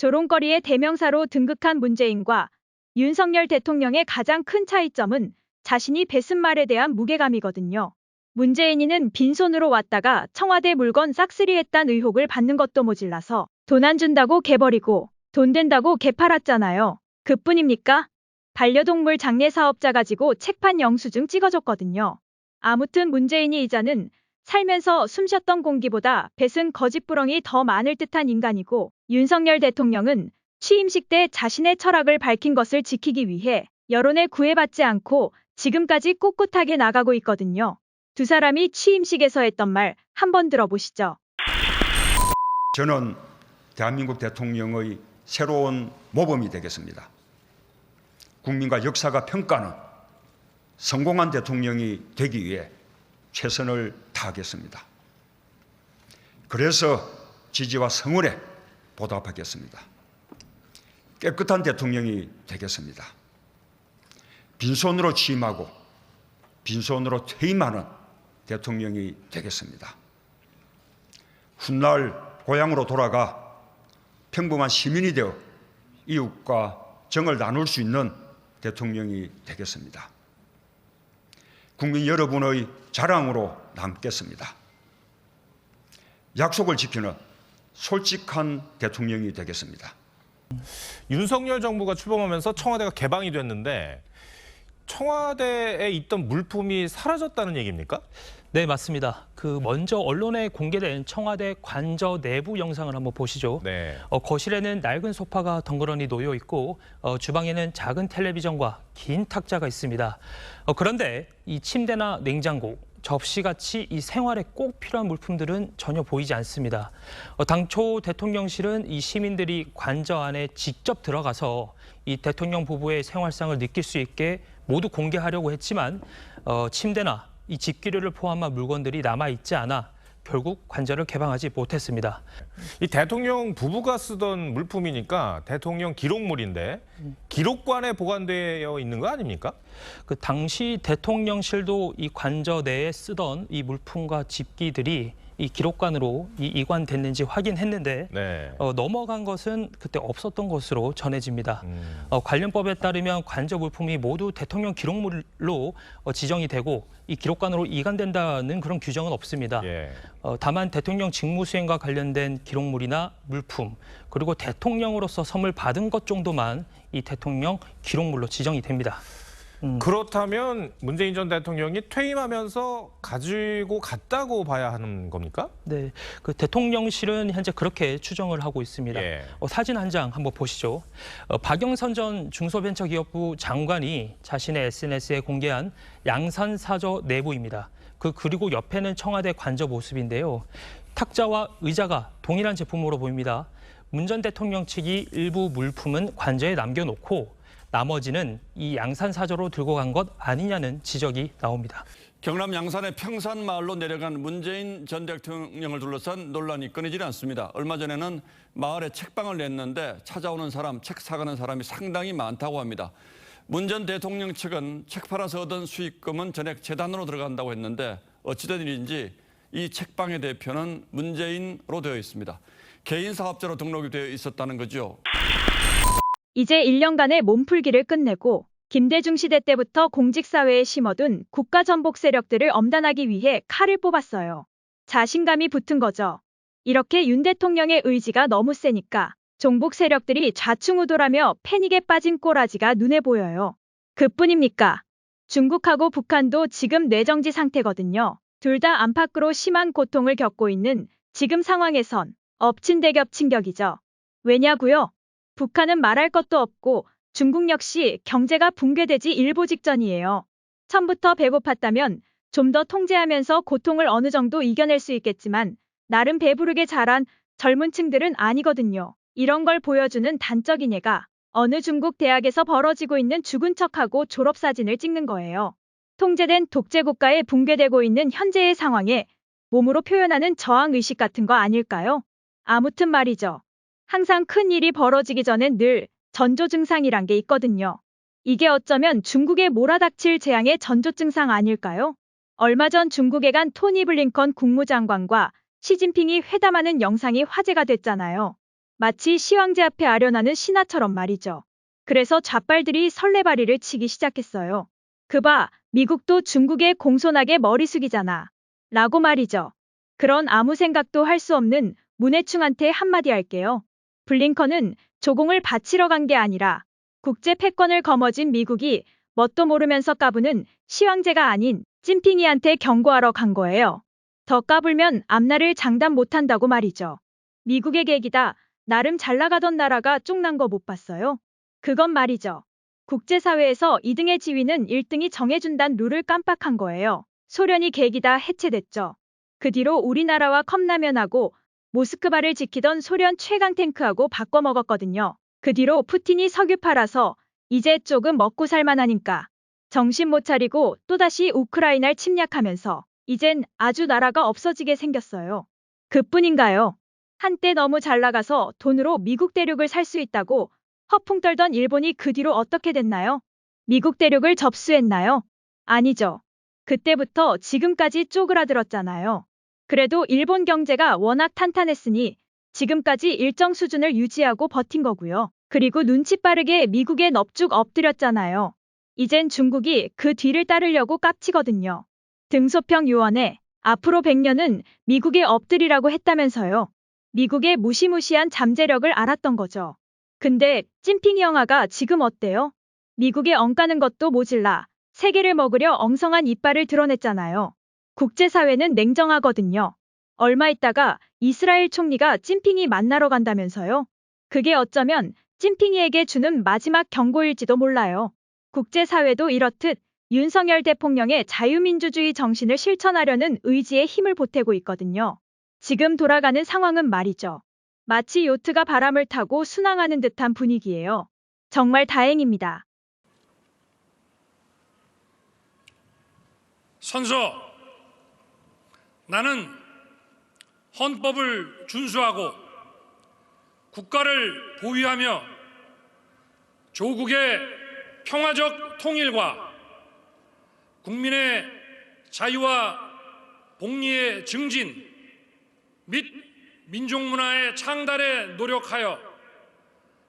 조롱거리의 대명사로 등극한 문재인과 윤석열 대통령의 가장 큰 차이점은 자신이 뱉은 말에 대한 무게감이거든요. 문재인이는 빈손으로 왔다가 청와대 물건 싹쓸이 했단 의혹을 받는 것도 모질라서 돈 안 준다고 개 버리고 돈 된다고 개 팔았잖아요. 그뿐입니까? 반려동물 장례 사업자 가지고 책판 영수증 찍어줬거든요. 아무튼 문재인이 이자는 살면서 숨쉬었던 공기보다 뱉은 거짓부렁이 더 많을 듯한 인간이고, 윤석열 대통령은 취임식 때 자신의 철학을 밝힌 것을 지키기 위해 여론에 구애받지 않고 지금까지 꿋꿋하게 나가고 있거든요. 두 사람이 취임식에서 했던 말 한번 들어보시죠. 저는 대한민국 대통령의 새로운 모범이 되겠습니다. 국민과 역사가 평가하는 성공한 대통령이 되기 위해 최선을 다하겠습니다. 그래서 지지와 성원에 보답하겠습니다. 깨끗한 대통령이 되겠습니다. 빈손으로 취임하고 빈손으로 퇴임하는 대통령이 되겠습니다. 훗날 고향으로 돌아가 평범한 시민이 되어 이웃과 정을 나눌 수 있는 대통령이 되겠습니다. 국민 여러분의 자랑으로 남겠습니다. 약속을 지키는 솔직한 대통령이 되겠습니다. 윤석열 정부가 출범하면서 청와대가 개방이 됐는데 청와대에 있던 물품이 사라졌다는 얘기입니까? 네, 맞습니다. 먼저 언론에 공개된 청와대 관저 내부 영상을 한번 보시죠. 네. 거실에는 낡은 소파가 덩그러니 놓여 있고 주방에는 작은 텔레비전과 긴 탁자가 있습니다. 그런데 이 침대나 냉장고, 접시같이 이 생활에 꼭 필요한 물품들은 전혀 보이지 않습니다. 당초 대통령실은 이 시민들이 관저 안에 직접 들어가서 이 대통령 부부의 생활상을 느낄 수 있게 모두 공개하려고 했지만 침대나 이 집기류를 포함한 물건들이 남아있지 않아 결국 관저를 개방하지 못했습니다. 이 대통령 부부가 쓰던 물품이니까 대통령 기록물인데 기록관에 보관되어 있는 거 아닙니까? 당시 대통령실도 이 관저 내에 쓰던 이 물품과 집기들이 이 기록관으로 이관됐는지 확인했는데 네. 넘어간 것은 그때 없었던 것으로 전해집니다. 관련법에 따르면 관저 물품이 모두 대통령 기록물로 지정이 되고 이 기록관으로 이관된다는 그런 규정은 없습니다. 예. 다만 대통령 직무 수행과 관련된 기록물이나 물품, 그리고 대통령으로서 선물 받은 것 정도만 이 대통령 기록물로 지정이 됩니다. 그렇다면 문재인 전 대통령이 퇴임하면서 가지고 갔다고 봐야 하는 겁니까? 네, 대통령실은 현재 그렇게 추정을 하고 있습니다. 예. 사진 한 장 한번 보시죠. 박영선 전 중소벤처기업부 장관이 자신의 SNS에 공개한 양산사저 내부입니다. 그리고 옆에는 청와대 관저 모습인데요. 탁자와 의자가 동일한 제품으로 보입니다. 문 전 대통령 측이 일부 물품은 관저에 남겨놓고 나머지는 이 양산사저로 들고 간 것 아니냐는 지적이 나옵니다. 경남 양산의 평산마을로 내려간 문재인 전 대통령을 둘러싼 논란이 끊이질 않습니다. 얼마 전에는 마을에 책방을 냈는데 찾아오는 사람, 책 사가는 사람이 상당히 많다고 합니다. 문 전 대통령 측은 책 팔아서 얻은 수익금은 전액 재단으로 들어간다고 했는데 어찌된 일인지 이 책방의 대표는 문재인으로 되어 있습니다. 개인 사업자로 등록이 되어 있었다는 거죠. 이제 1년간의 몸풀기를 끝내고 김대중 시대 때부터 공직사회에 심어둔 국가전복 세력들을 엄단하기 위해 칼을 뽑았어요. 자신감이 붙은 거죠. 이렇게 윤 대통령의 의지가 너무 세니까 종북 세력들이 좌충우돌하며 패닉에 빠진 꼬라지가 눈에 보여요. 그뿐입니까? 중국하고 북한도 지금 내정지 상태거든요. 둘 다 안팎으로 심한 고통을 겪고 있는 지금 상황에선 엎친대겹친격이죠. 왜냐고요? 북한은 말할 것도 없고 중국 역시 경제가 붕괴되지 일보 직전이에요. 처음부터 배고팠다면 좀 더 통제하면서 고통을 어느 정도 이겨낼 수 있겠지만 나름 배부르게 자란 젊은 층들은 아니거든요. 이런 걸 보여주는 단적인 예가 어느 중국 대학에서 벌어지고 있는 죽은 척하고 졸업사진을 찍는 거예요. 통제된 독재국가에 붕괴되고 있는 현재의 상황에 몸으로 표현하는 저항의식 같은 거 아닐까요? 아무튼 말이죠. 항상 큰 일이 벌어지기 전엔 늘 전조 증상이란 게 있거든요. 이게 어쩌면 중국에 몰아닥칠 재앙의 전조 증상 아닐까요? 얼마 전 중국에 간 토니 블링컨 국무장관과 시진핑이 회담하는 영상이 화제가 됐잖아요. 마치 시황제 앞에 아련하는 신하처럼 말이죠. 그래서 좌빨들이 설레발이를 치기 시작했어요. 그봐, 미국도 중국에 공손하게 머리 숙이잖아. 라고 말이죠. 그런 아무 생각도 할 수 없는 문해충한테 한마디 할게요. 블링컨은 조공을 바치러 간 게 아니라 국제 패권을 거머쥔 미국이 뭣도 모르면서 까부는 시황제가 아닌 찐핑이한테 경고하러 간 거예요. 더 까불면 앞날을 장담 못한다고 말이죠. 미국의 계기다. 나름 잘 나가던 나라가 쪽난 거 못 봤어요? 그건 말이죠. 국제사회에서 2등의 지위는 1등이 정해준다는 룰을 깜빡한 거예요. 소련이 계기다 해체됐죠. 그 뒤로 우리나라와 컵라면하고 모스크바를 지키던 소련 최강 탱크하고 바꿔먹었거든요. 그 뒤로 푸틴이 석유 팔아서 이제 조금 먹고 살만하니까 정신 못 차리고 또다시 우크라이나를 침략하면서 이젠 아주 나라가 없어지게 생겼어요. 그뿐인가요? 한때 너무 잘 나가서 돈으로 미국 대륙을 살 수 있다고 허풍 떨던 일본이 그 뒤로 어떻게 됐나요? 미국 대륙을 접수했나요? 아니죠. 그때부터 지금까지 쪼그라들었잖아요. 그래도 일본 경제가 워낙 탄탄했으니 지금까지 일정 수준을 유지하고 버틴 거고요. 그리고 눈치 빠르게 미국에 넙죽 엎드렸잖아요. 이젠 중국이 그 뒤를 따르려고 깝치거든요. 등소평 유언에 앞으로 100년은 미국에 엎드리라고 했다면서요. 미국의 무시무시한 잠재력을 알았던 거죠. 근데 찐핑이 영화가 지금 어때요? 미국에 엉까는 것도 모질라 세계를 먹으려 엉성한 이빨을 드러냈잖아요. 국제사회는 냉정하거든요. 얼마 있다가 이스라엘 총리가 찐핑이 만나러 간다면서요. 그게 어쩌면 찐핑이에게 주는 마지막 경고일지도 몰라요. 국제사회도 이렇듯 윤석열 대통령의 자유민주주의 정신을 실천하려는 의지에 힘을 보태고 있거든요. 지금 돌아가는 상황은 말이죠. 마치 요트가 바람을 타고 순항하는 듯한 분위기예요. 정말 다행입니다. 선서, 나는 헌법을 준수하고 국가를 보위하며 조국의 평화적 통일과 국민의 자유와 복리의 증진 및 민족문화의 창달에 노력하여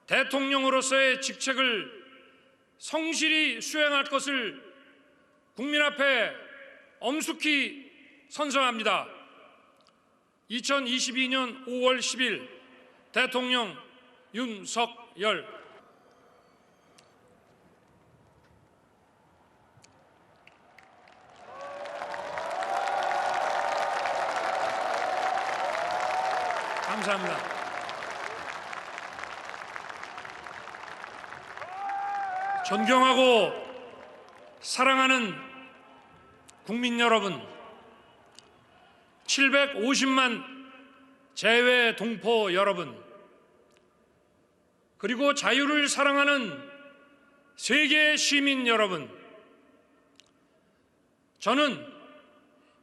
대통령으로서의 직책을 성실히 수행할 것을 국민 앞에 엄숙히 선서합니다. 2022년 5월 10일 대통령 윤석열. 감사합니다. 존경하고 사랑하는 국민 여러분, 750만 재외 동포 여러분, 그리고 자유를 사랑하는 세계 시민 여러분, 저는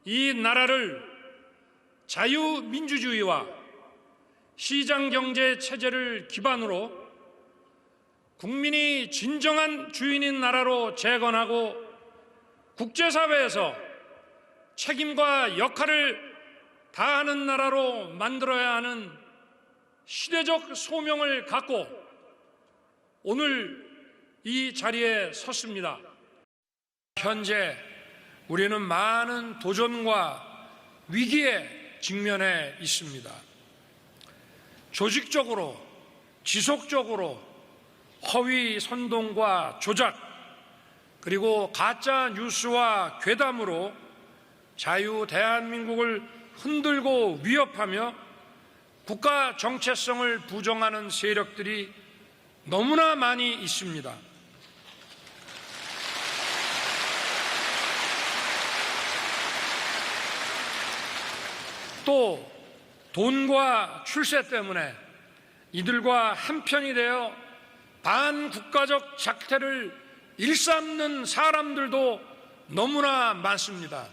이 나라를 자유민주주의와 시장경제 체제를 기반으로 국민이 진정한 주인인 나라로 재건하고 국제사회에서 책임과 역할을 다하는 나라로 만들어야 하는 시대적 소명을 갖고 오늘 이 자리에 섰습니다. 현재 우리는 많은 도전과 위기에 직면해 있습니다. 조직적으로, 지속적으로 허위 선동과 조작, 그리고 가짜 뉴스와 괴담으로 자유 대한민국을 흔들고 위협하며 국가 정체성을 부정하는 세력들이 너무나 많이 있습니다. 또 돈과 출세 때문에 이들과 한편이 되어 반국가적 작태를 일삼는 사람들도 너무나 많습니다.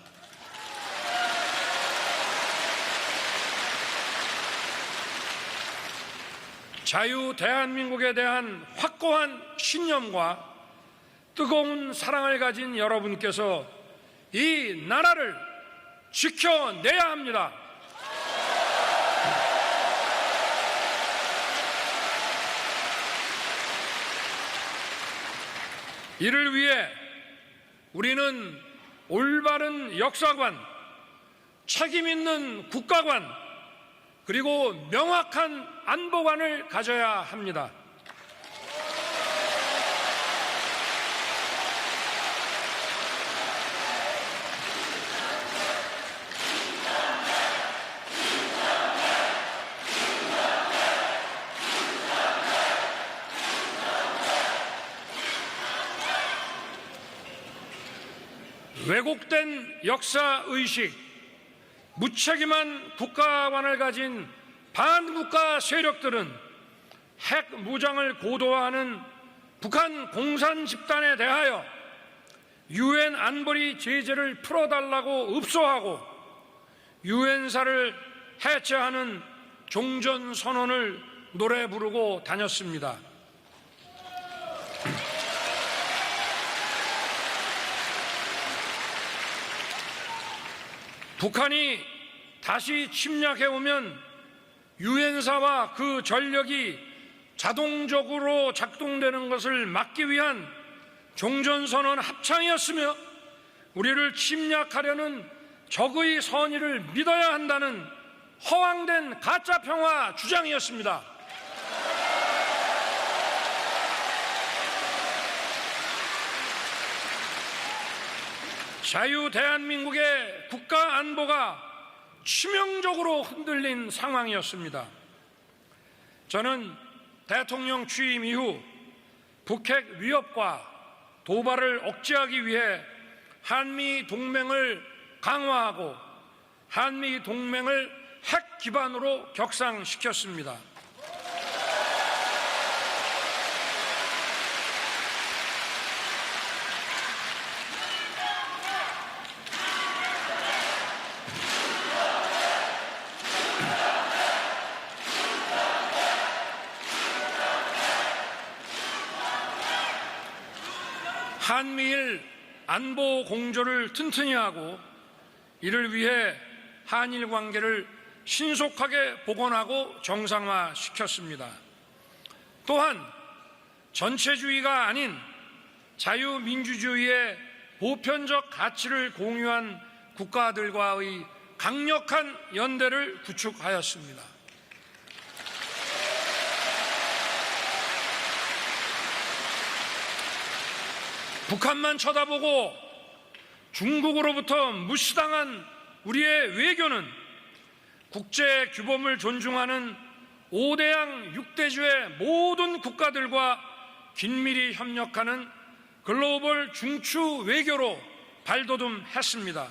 자유 대한민국에 대한 확고한 신념과 뜨거운 사랑을 가진 여러분께서 이 나라를 지켜내야 합니다. 이를 위해 우리는 올바른 역사관, 책임 있는 국가관, 그리고 명확한 안보관을 가져야 합니다. 왜곡된 역사의식, 무책임한 국가관을 가진 반국가 세력들은 핵 무장을 고도화하는 북한 공산 집단에 대하여 유엔 안보리 제재를 풀어달라고 읍소하고 유엔사를 해체하는 종전선언을 노래 부르고 다녔습니다. 북한이 다시 침략해오면 유엔사와 그 전력이 자동적으로 작동되는 것을 막기 위한 종전선언 합창이었으며 우리를 침략하려는 적의 선의를 믿어야 한다는 허황된 가짜평화 주장이었습니다. 자유 대한민국의 국가 안보가 치명적으로 흔들린 상황이었습니다. 저는 대통령 취임 이후 북핵 위협과 도발을 억제하기 위해 한미 동맹을 강화하고 한미 동맹을 핵 기반으로 격상시켰습니다. 한미일 안보 공조를 튼튼히 하고 이를 위해 한일 관계를 신속하게 복원하고 정상화시켰습니다. 또한 전체주의가 아닌 자유민주주의의 보편적 가치를 공유한 국가들과의 강력한 연대를 구축하였습니다. 북한만 쳐다보고 중국으로부터 무시당한 우리의 외교는 국제 규범을 존중하는 5대양 6대주의 모든 국가들과 긴밀히 협력하는 글로벌 중추 외교로 발돋움했습니다.